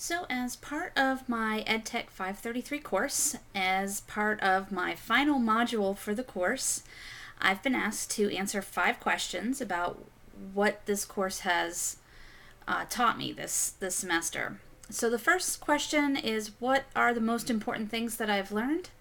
So as part of my EdTech 533 course, as part of my final module for the course, I've been asked to answer 5 questions about what this course has taught me this semester. So the first question is, what are the most important things that I've learned?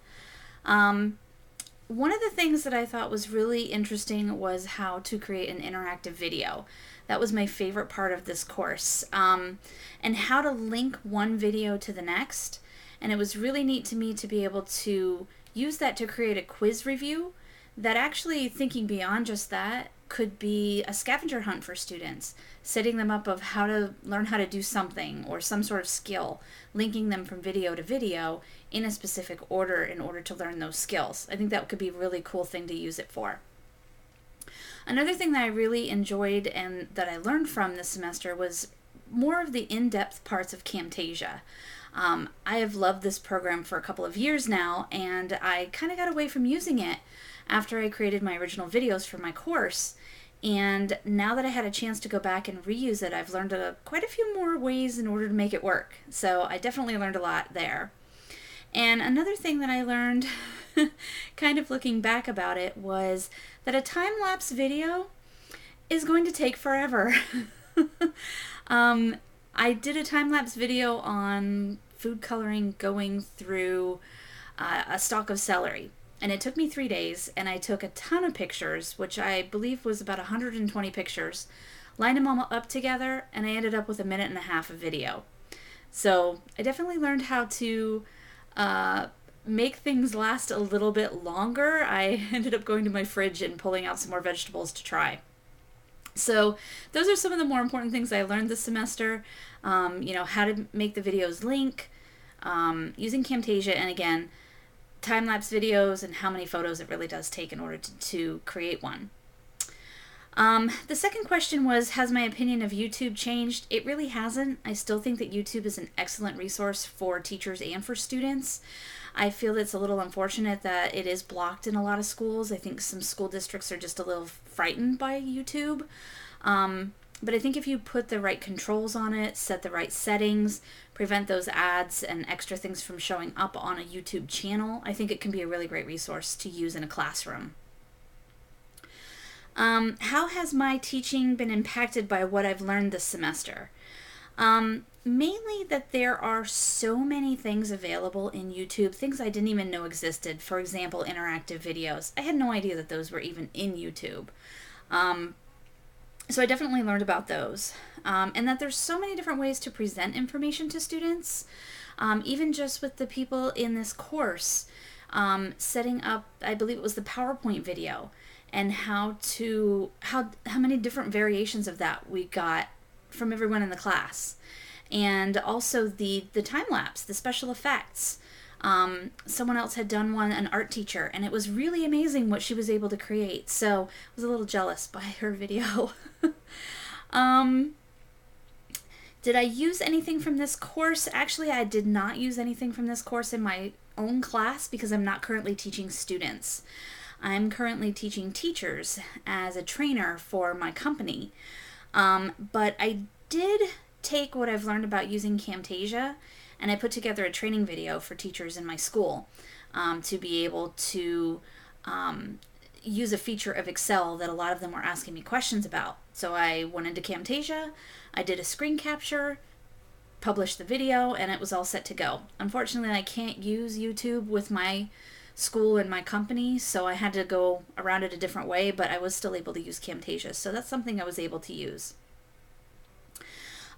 One of the things that I thought was really interesting was how to create an interactive video. That was my favorite part of this course, and how to link one video to the next. And it was really neat to me to be able to use that to create a quiz review that, actually thinking beyond just that, could be a scavenger hunt for students, setting them up of how to learn how to do something or some sort of skill, linking them from video to video in a specific order in order to learn those skills. I think that could be a really cool thing to use it for. Another thing that I really enjoyed and that I learned from this semester was more of the in-depth parts of Camtasia. I have loved this program for a couple of years now, and I kind of got away from using it after I created my original videos for my course. And now that I had a chance to go back and reuse it, I've learned quite a few more ways in order to make it work. So I definitely learned a lot there. And another thing that I learned, kind of looking back about it, was that a time-lapse video is going to take forever. I did a time-lapse video on food coloring going through a stalk of celery. And it took me 3 days, and I took a ton of pictures, which I believe was about 120 pictures, lined them all up together, and I ended up with 1.5 minutes of video. So I definitely learned how to make things last a little bit longer. I ended up going to my fridge and pulling out some more vegetables to try. So those are some of the more important things I learned this semester. How to make the videos link, using Camtasia, and again, time-lapse videos and how many photos it really does take in order to create one. The second question was, has my opinion of YouTube changed? It really hasn't. I still think that YouTube is an excellent resource for teachers and for students. I feel it's a little unfortunate that it is blocked in a lot of schools. I think some school districts are just a little frightened by YouTube. But I think if you put the right controls on it, set the right settings, prevent those ads and extra things from showing up on a YouTube channel, I think it can be a really great resource to use in a classroom. How has my teaching been impacted by what I've learned this semester? Mainly that there are so many things available in YouTube, things I didn't even know existed. For example, interactive videos. I had no idea that those were even in YouTube. So I definitely learned about those. And that there's so many different ways to present information to students. Even just with the people in this course, setting up, I believe it was the PowerPoint video, and how many different variations of that we got from everyone in the class. And also the time-lapse, the special effects. Someone else had done one, an art teacher, and it was really amazing what she was able to create. So I was a little jealous by her video. Did I use anything from this course? Actually, I did not use anything from this course in my own class because I'm not currently teaching students. I'm currently teaching teachers as a trainer for my company. But I did take what I've learned about using Camtasia, and I put together a training video for teachers in my school to be able to use a feature of Excel that a lot of them were asking me questions about. So I went into Camtasia, I did a screen capture, published the video, and it was all set to go. Unfortunately, I can't use YouTube with my school and my company, so I had to go around it a different way, but I was still able to use Camtasia, so that's something I was able to use.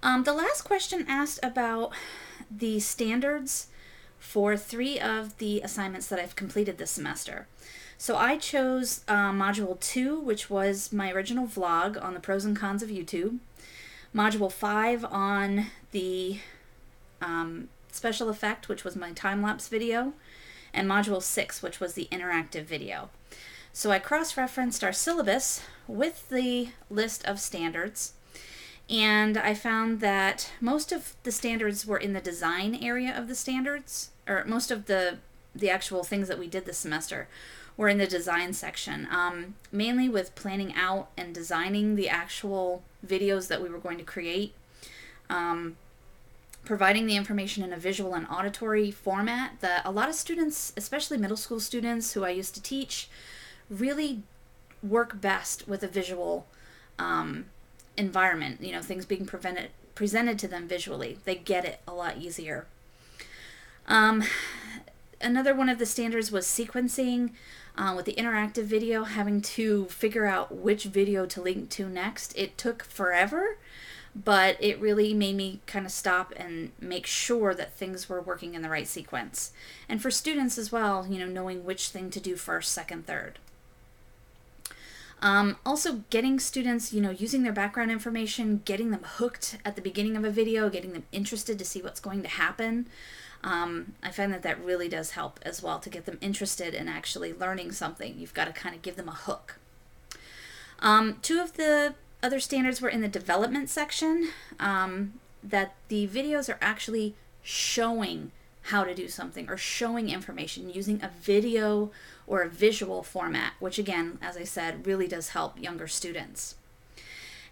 The last question asked about the standards for 3 of the assignments that I've completed this semester. So I chose Module 2, which was my original vlog on the pros and cons of YouTube, Module 5 on the special effect, which was my time-lapse video, and Module 6, which was the interactive video. So I cross-referenced our syllabus with the list of standards, and I found that most of the standards were in the design area of the standards, or most of the actual things that we did this semester were in the design section, mainly with planning out and designing the actual videos that we were going to create. providing the information in a visual and auditory format that a lot of students, especially middle school students who I used to teach, really work best with a visual environment. You know, things being presented to them visually. They get it a lot easier. Another one of the standards was sequencing. With the interactive video, having to figure out which video to link to next. It took forever, but it really made me kind of stop and make sure that things were working in the right sequence. And for students as well, you know, knowing which thing to do first, second, third. Also getting students, you know, using their background information, getting them hooked at the beginning of a video, getting them interested to see what's going to happen. I find that that really does help as well to get them interested in actually learning something. You've got to kind of give them a hook. Two of the other standards were in the development section, that the videos are actually showing how to do something or showing information using a video or a visual format, which again, as I said, really does help younger students.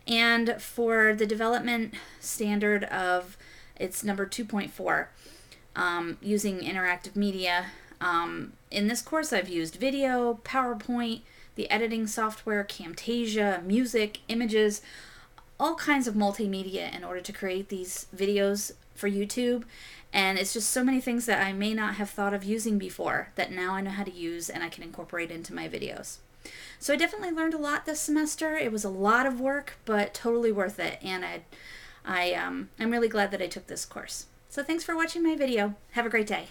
And for the development standard of, it's number 2.4, using interactive media. In this course, I've used video, PowerPoint, the editing software, Camtasia, music, images, all kinds of multimedia in order to create these videos for YouTube. And it's just so many things that I may not have thought of using before that now I know how to use and I can incorporate into my videos. So I definitely learned a lot this semester. It was a lot of work, but totally worth it. And I'm really glad that I took this course. So thanks for watching my video. Have a great day.